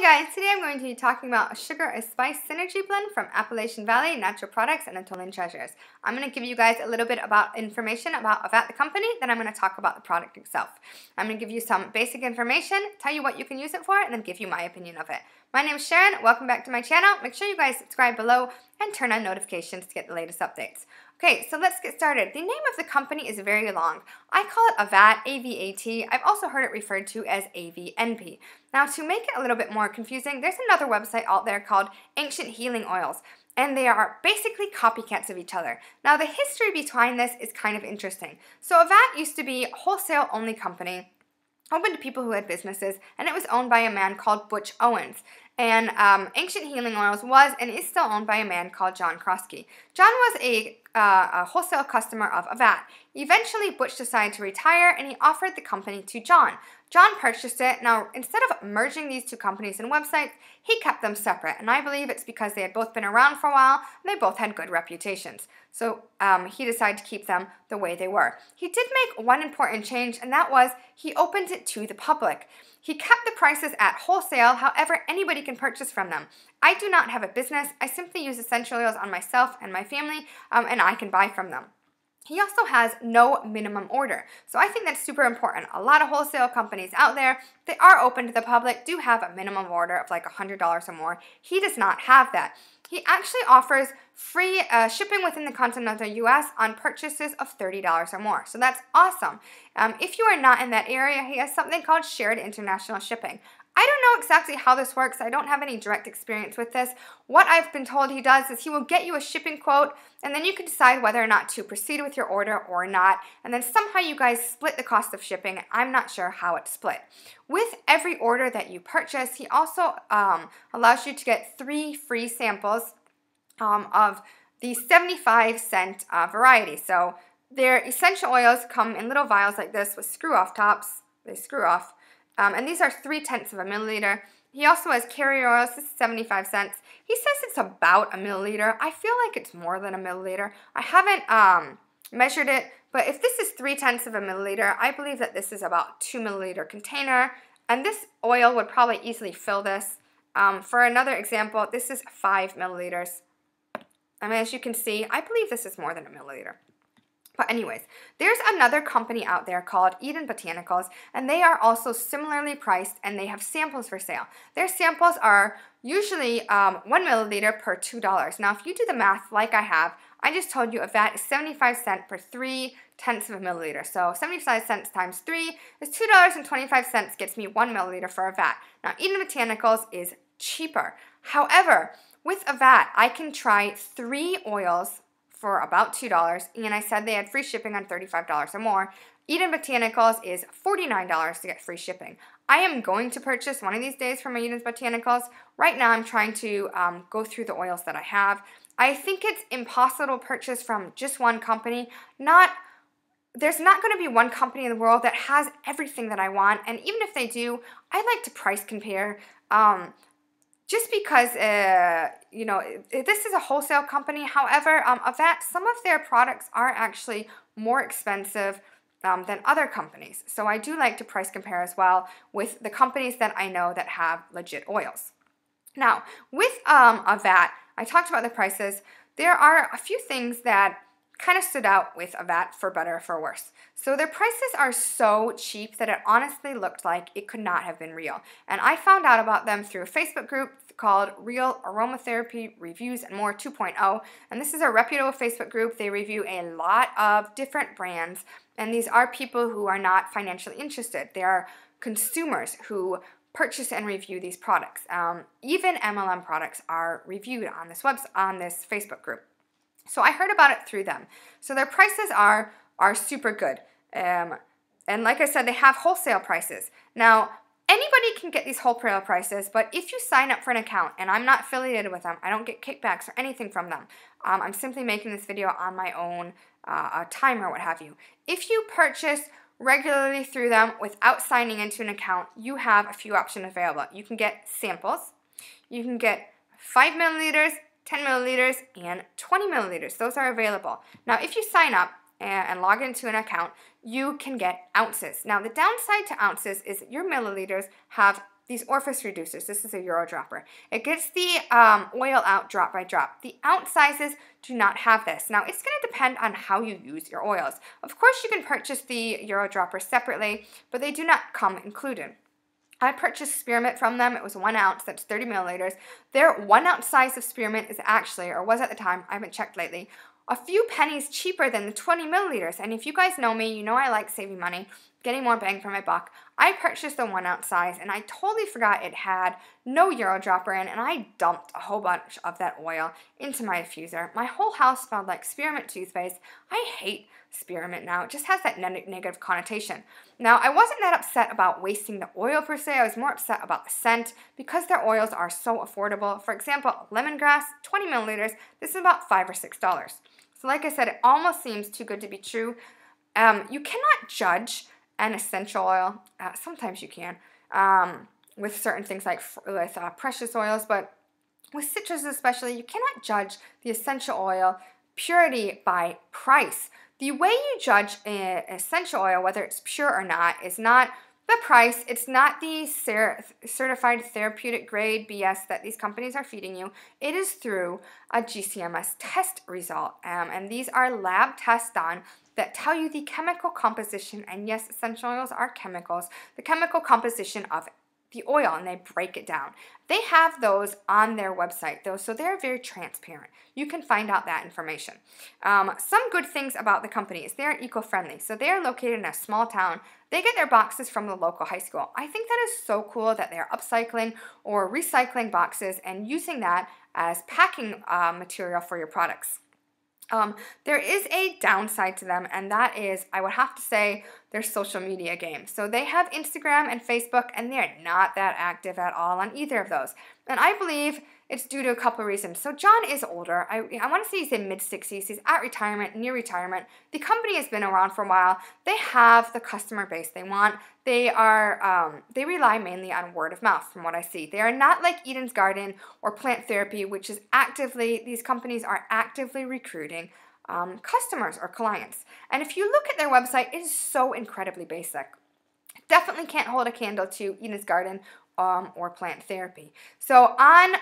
guys, today I'm going to be talking about a sugar and spice synergy blend from Appalachian Valley Natural Products and Anatolian Treasures. I'm going to give you guys a little bit about information about AVAT the company, then I'm going to talk about the product itself. I'm going to give you some basic information, tell you what you can use it for, and then give you my opinion of it. My name is Sharon, welcome back to my channel. Make sure you guys subscribe below and turn on notifications to get the latest updates. Okay, so let's get started. The name of the company is very long. I call it AVAT, A-V-A-T. I've also heard it referred to as A-V-N-P. Now, to make it a little bit more confusing, there's another website out there called Ancient Healing Oils, and they are basically copycats of each other. Now, the history behind this is kind of interesting. So AVAT used to be a wholesale-only company, open to people who had businesses, and it was owned by a man called Butch Owens. And Ancient Healing Oils was and is still owned by a man called John Krosky. John was a wholesale customer of AVAT. Eventually, Butch decided to retire, and he offered the company to John. John purchased it. Now, instead of merging these two companies and websites, he kept them separate, and I believe it's because they had both been around for a while, and they both had good reputations. So he decided to keep them the way they were. He did make one important change, and that was he opened it to the public. He kept the prices at wholesale, however, anybody can purchase from them. I do not have a business. I simply use essential oils on myself and my family, and I can buy from them. He also has no minimum order. So I think that's super important. A lot of wholesale companies out there, they are open to the public, do have a minimum order of like $100 or more. He does not have that. He actually offers free shipping within the continental U.S. on purchases of $30 or more. So that's awesome. If you are not in that area, he has something called shared international shipping. I don't know exactly how this works. I don't have any direct experience with this. What I've been told he does is he will get you a shipping quote, and then you can decide whether or not to proceed with your order or not, and then somehow you guys split the cost of shipping. I'm not sure how it's split. With every order that you purchase, he also allows you to get 3 free samples of the 75-cent variety. So their essential oils come in little vials like this with screw-off tops. They screw off. And these are 0.3 of a milliliter. He also has carrier oils. This is 75 cents. He says it's about a milliliter. I feel like it's more than a milliliter. I haven't measured it, but if this is 0.3 of a milliliter, I believe that this is about 2 milliliter container. And this oil would probably easily fill this. For another example, this is 5 milliliters. I mean, as you can see, I believe this is more than a milliliter. But anyways, there's another company out there called Botanicals, and they are also similarly priced, and they have samples for sale. Their samples are usually 1 milliliter per $2. Now, if you do the math like I have, I just told you AVAT is 75 cents per 0.3 of a milliliter. So 75 cents times 3 is $2.25 gets me 1 milliliter for AVAT. Now, Botanicals is cheaper. However, with AVAT, I can try 3 oils for about $2, and I said they had free shipping on $35 or more. Botanicals is $49 to get free shipping. I am going to purchase one of these days from Botanicals. Right now I'm trying to go through the oils that I have. I think it's impossible to purchase from just one company. There's not going to be one company in the world that has everything that I want, and even if they do, I like to price compare. Just because, you know, this is a wholesale company. However, AVAT, some of their products are actually more expensive than other companies. So I do like to price compare as well with the companies that I know that have legit oils. Now, with AVAT, I talked about the prices. There are a few things that kind of stood out with AVAT for better or for worse. So their prices are so cheap that it honestly looked like it could not have been real. And I found out about them through a Facebook group called Real Aromatherapy Reviews and More 2.0. And this is a reputable Facebook group. They review a lot of different brands. And these are people who are not financially interested. They are consumers who purchase and review these products. Even MLM products are reviewed on this Facebook group. So I heard about it through them. So their prices are super good. And like I said, they have wholesale prices. Now, anybody can get these wholesale prices, but if you sign up for an account, and I'm not affiliated with them, I don't get kickbacks or anything from them. I'm simply making this video on my own time or what have you. If you purchase regularly through them without signing into an account, you have a few options available. You can get samples. You can get 5 milliliters, 10 milliliters, and 20 milliliters. Those are available. Now, if you sign up and log into an account, you can get ounces. Now, the downside to ounces is your milliliters have these orifice reducers. This is a Euro dropper. It gets the oil out drop by drop. The ounce sizes do not have this. Now, it's going to depend on how you use your oils. Of course, you can purchase the Euro dropper separately, but they do not come included. I purchased spearmint from them. It was 1 ounce, that's 30 milliliters. Their 1 ounce size of spearmint is actually, or was at the time, I haven't checked lately, a few pennies cheaper than the 20 milliliters. And if you guys know me, you know I like saving money, getting more bang for my buck. I purchased the 1 ounce size and I totally forgot it had no Euro dropper in, and I dumped a whole bunch of that oil into my diffuser. My whole house smelled like spearmint toothpaste. I hate spearmint now. It just has that negative connotation. Now, I wasn't that upset about wasting the oil per se. I was more upset about the scent because their oils are so affordable. For example, lemongrass, 20 milliliters, this is about $5 or $6. So like I said, it almost seems too good to be true. You cannot judge an essential oil. Sometimes you can with certain things like with precious oils, but with citrus especially, you cannot judge the essential oil purity by price. The way you judge an essential oil, whether it's pure or not, is not the price. It's not the certified therapeutic grade BS that these companies are feeding you. It is through a GCMS test result. And these are lab tests done that tell you the chemical composition, and yes, essential oils are chemicals, the chemical composition of the oil, and they break it down. They have those on their website though, so they're very transparent. You can find out that information. Some good things about the company is they're eco-friendly. So they are located in a small town. They get their boxes from the local high school. I think that is so cool that they're upcycling or recycling boxes and using that as packing material for your products. There is a downside to them, and that is, I would have to say, their social media game. So they have Instagram and Facebook, and they're not that active at all on either of those. And I believe it's due to a couple of reasons. So John is older. I want to say he's in mid-60s. He's at retirement, near retirement. The company has been around for a while. They have the customer base they want. They rely mainly on word of mouth from what I see. They are not like Eden's Garden or Plant Therapy, which is these companies are actively recruiting customers or clients. And if you look at their website, it is so incredibly basic. Definitely can't hold a candle to Eden's Garden or Plant Therapy. So on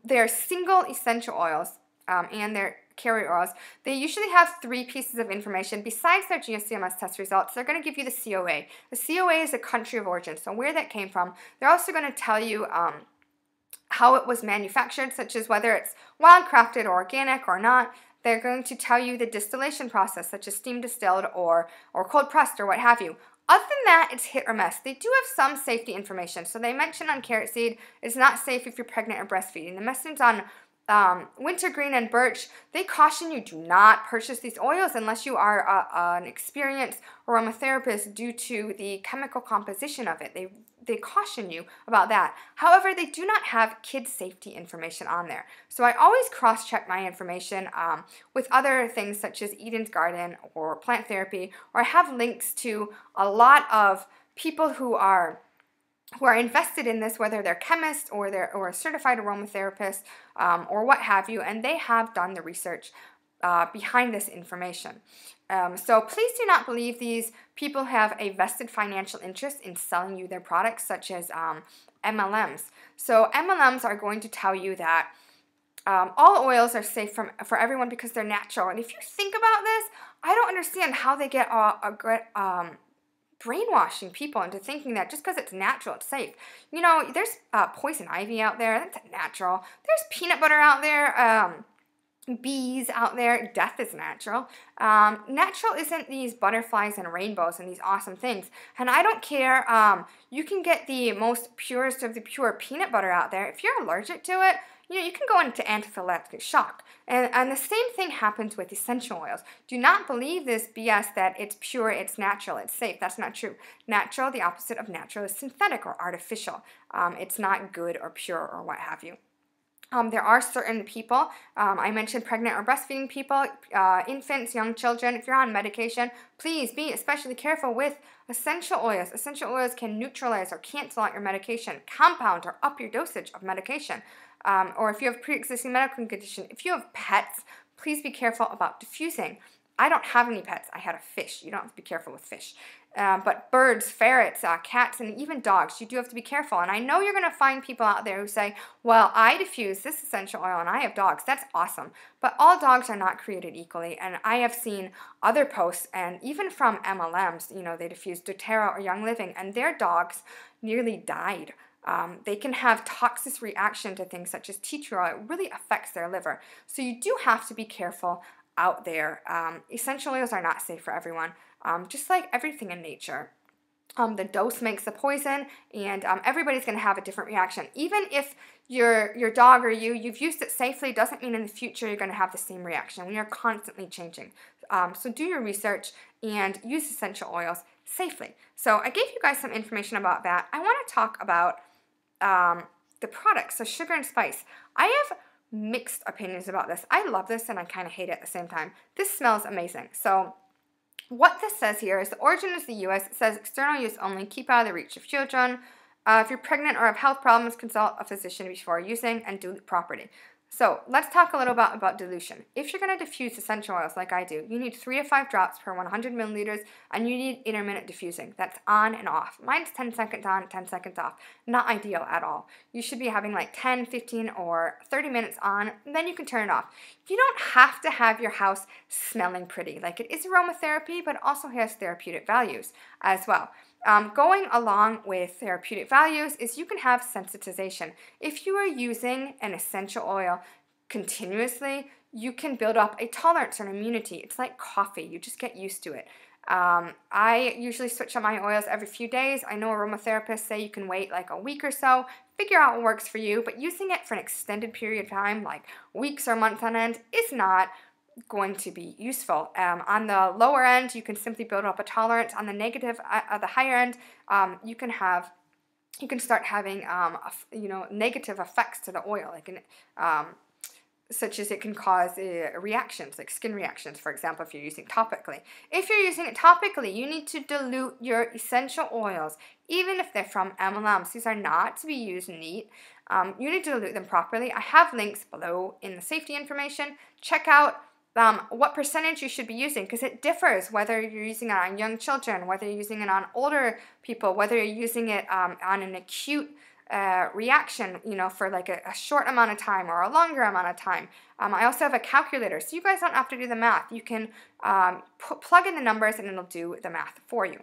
their single essential oils and their carrier oils, they usually have 3 pieces of information besides their GCMS test results. They're going to give you the COA. The COA is a country of origin, so where that came from. They're also going to tell you how it was manufactured, such as whether it's wild-crafted or organic or not. They're going to tell you the distillation process, such as steam distilled or cold pressed or what have you. Other than that, it's hit or miss. They do have some safety information. So they mention on carrot seed, it's not safe if you're pregnant or breastfeeding. The message on wintergreen and birch, they caution you, do not purchase these oils unless you are an experienced aromatherapist due to the chemical composition of it. They caution you about that. However, they do not have kid safety information on there. So I always cross-check my information with other things such as Eden's Garden or Plant Therapy, or I have links to a lot of people who are invested in this, whether they're chemists or a certified aromatherapist or what have you, and they have done the research behind this information. So please do not believe these people have a vested financial interest in selling you their products, such as MLMs. So MLMs are going to tell you that all oils are safe for everyone because they're natural. And if you think about this, I don't understand how they get brainwashing people into thinking that just because it's natural, it's safe. You know, there's poison ivy out there. That's natural. There's peanut butter out there. Bees out there. Death is natural. Natural isn't these butterflies and rainbows and these awesome things. And I don't care. You can get the most purest of the pure peanut butter out there. If you're allergic to it, you know, you can go into anaphylactic shock. And the same thing happens with essential oils. Do not believe this BS that it's pure, it's natural, it's safe. That's not true. Natural, the opposite of natural, is synthetic or artificial. It's not good or pure or what have you. There are certain people, I mentioned pregnant or breastfeeding people, infants, young children. If you're on medication, please be especially careful with essential oils. Essential oils can neutralize or cancel out your medication, compound or up your dosage of medication. Or if you have pre-existing medical condition, if you have pets, please be careful about diffusing. I don't have any pets. I had a fish. You don't have to be careful with fish. but birds, ferrets, cats, and even dogs, you do have to be careful. And I know you're going to find people out there who say, well, I diffuse this essential oil and I have dogs. That's awesome. But all dogs are not created equally. And I have seen other posts, and even from MLMs, they diffuse doTERRA or Young Living, and their dogs nearly died. They can have toxic reaction to things such as tea tree oil. It really affects their liver. So you do have to be careful out there. Essential oils are not safe for everyone, just like everything in nature. The dose makes the poison, and everybody's going to have a different reaction. Even if your dog or you've used it safely, doesn't mean in the future you're going to have the same reaction. We are constantly changing. So do your research and use essential oils safely. So I gave you guys some information about that. I want to talk about the products, so sugar and spice. I have mixed opinions about this. I love this and I kind of hate it at the same time. This smells amazing. So what this says here is the origin is the U.S. It says external use only, keep out of the reach of children. If you're pregnant or have health problems, consult a physician before using, and dilute properly. So let's talk a little about dilution. If you're going to diffuse essential oils like I do, you need 3 to 5 drops per 100 milliliters, and you need intermittent diffusing. That's on and off. Mine's 10 seconds on, 10 seconds off. Not ideal at all. You should be having like 10, 15, or 30 minutes on, and then you can turn it off. You don't have to have your house smelling pretty. Like, it is aromatherapy, but it also has therapeutic values as well. Going along with therapeutic values is you can have sensitization. If you are using an essential oil continuously, you can build up a tolerance or an immunity. It's like coffee. You just get used to it. I usually switch up my oils every few days. I know aromatherapists say you can wait like a week or so, figure out what works for you, but using it for an extended period of time, like weeks or months on end, is not going to be useful. On the lower end, you can simply build up a tolerance. On the negative, the higher end, you can start having negative effects to the oil, like such as it can cause reactions, like skin reactions, for example, if you're using topically. If you're using it topically, you need to dilute your essential oils, even if they're from MLMs. These are not to be used neat. You need to dilute them properly. I have links below in the safety information. Check out what percentage you should be using, because it differs whether you're using it on young children, whether you're using it on older people, whether you're using it on an acute reaction, for like a short amount of time or a longer amount of time. I also have a calculator, so you guys don't have to do the math. You can plug in the numbers and it'll do the math for you.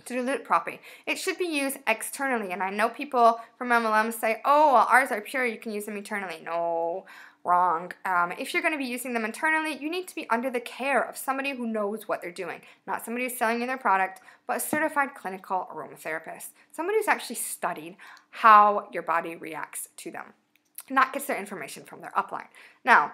To dilute properly, it should be used externally, and I know people from MLM say, oh, well, ours are pure, you can use them internally. No, wrong. If you're going to be using them internally, you need to be under the care of somebody who knows what they're doing. Not somebody who's selling you their product, but a certified clinical aromatherapist. Somebody who's actually studied how your body reacts to them, not gets their information from their upline. Now,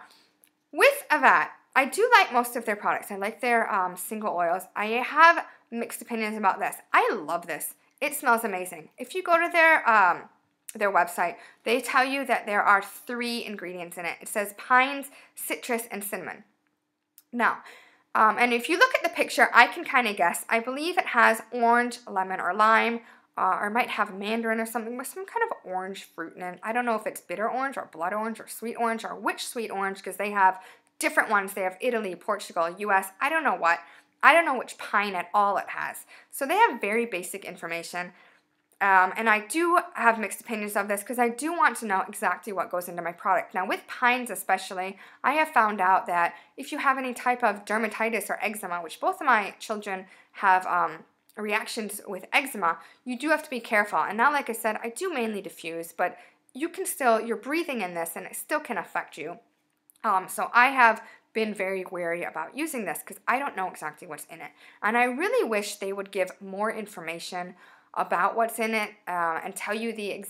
with AVAT, I do like most of their products. I like their single oils. I have mixed opinions about this. I love this. It smells amazing. If you go to their website, they tell you that there are 3 ingredients in it. It says pines, citrus, and cinnamon. Now, and if you look at the picture, I can kind of guess. I believe it has orange, lemon, or lime, or it might have mandarin or something with some kind of orange fruit in it. I don't know if it's bitter orange or blood orange or sweet orange or which sweet orange, because they have different ones. They have Italy, Portugal, US, I don't know what. I don't know which pine at all it has. So they have very basic information. And I do have mixed opinions of this because I do want to know exactly what goes into my product. Now, with pines especially, I have found out that if you have any type of dermatitis or eczema, which both of my children have reactions with eczema, you do have to be careful. And now, like I said, I do mainly diffuse, but you can still, you're breathing in this and it still can affect you. So I have been very wary about using this because I don't know exactly what's in it. And I really wish they would give more information about what's in it and tell you the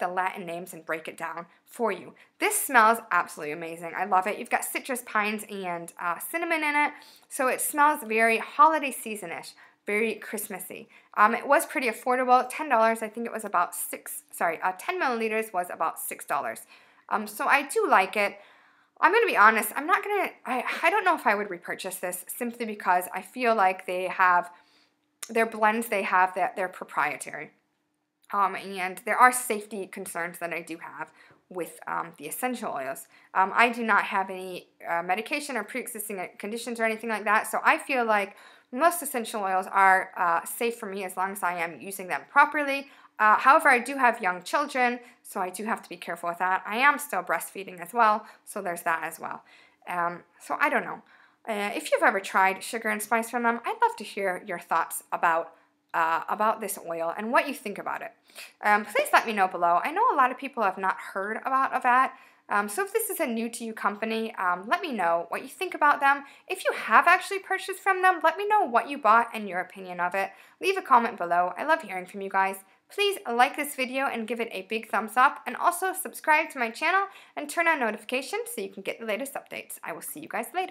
Latin names and break it down for you. This smells absolutely amazing. I love it. You've got citrus, pines, and cinnamon in it, so it smells very holiday season-ish, very Christmassy. It was pretty affordable, $10. I think it was about 10 milliliters was about $6. So I do like it. I'm going to be honest, I don't know if I would repurchase this simply because I feel like they have their blends, that they're proprietary. And there are safety concerns that I do have with the essential oils. I do not have any medication or pre-existing conditions or anything like that, so I feel like Most essential oils are safe for me as long as I am using them properly. However, I do have young children, so I do have to be careful with that. I am still breastfeeding as well, so there's that as well. So I don't know. If you've ever tried sugar and spice from them, I'd love to hear your thoughts about this oil and what you think about it. Please let me know below. I know a lot of people have not heard about AVAT. So if this is a new to you company, let me know what you think about them. If you have actually purchased from them, let me know what you bought and your opinion of it. Leave a comment below. I love hearing from you guys. Please like this video and give it a big thumbs up, and also subscribe to my channel and turn on notifications so you can get the latest updates. I will see you guys later.